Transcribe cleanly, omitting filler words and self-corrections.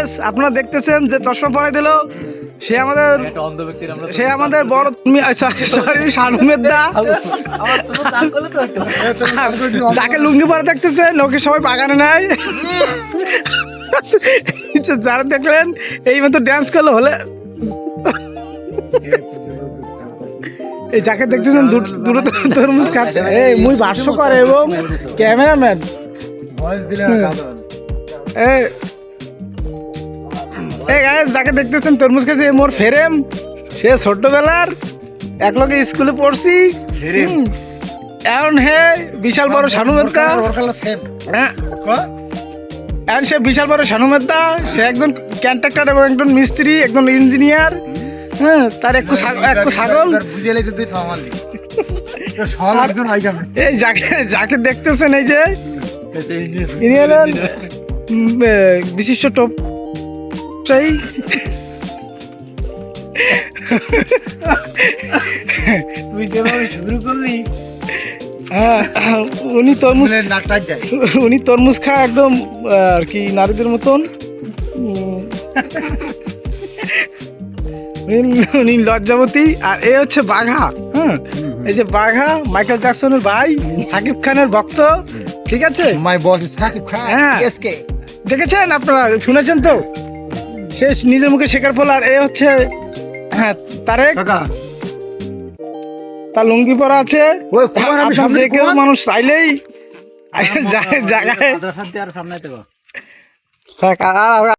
guys আপনারা দেখতেছেন যে চশমা পরাই দিল সে আমাদের বড় সরি শানুমের দা যাকে লুঙ্গি পরে দেখতেছেন লোকে সবাই বাগানে নাই যারা দেখলেন এই মতো ড্যান্স করলো হলে এই যাকে দেখতেছেন দুটো তরমুজ খাচ্ছে এই মুই ভাষ্যকর এবং ক্যামেরাম্যান যাকে দেখতেছেন তরমুজ খাচ্ছে মোর ফেরেম সে ছোট্টবেলার একলগে স্কুলে পড়ছি এখন হে বিশাল বড় শানুমেদা এখন সে বিশাল বড় শানুমেদা সে একজন কন্ট্রাক্টর এবং একজন মিস্ত্রি একজন ইঞ্জিনিয়ার হ্যাঁ তার একটু ছাগল এই যাকে দেখতেছেন এই যে ইনি হলেন বিশিষ্ট টপ সেই শুরু করলি উনি তরমুজ খায় একদম আর কি নারীদের মতন উনি লজ্জাবতী আর এ হচ্ছে বাঘা হ্যাঁ এই যে বাঘা মাইকেল জ্যাকসনের ভাই সাকিব খানের ভক্ত ঠিক আছে মাই বস সাকিব খান হ্যাঁ দেখেছেন আপনারা শুনেছেন তো সে নিজের মুখে শেখার ফল আর এ হচ্ছে হ্যাঁ তারেক তার লুঙ্গি পরা আছে যে কেউ মানুষ চাইলেই জায়গায়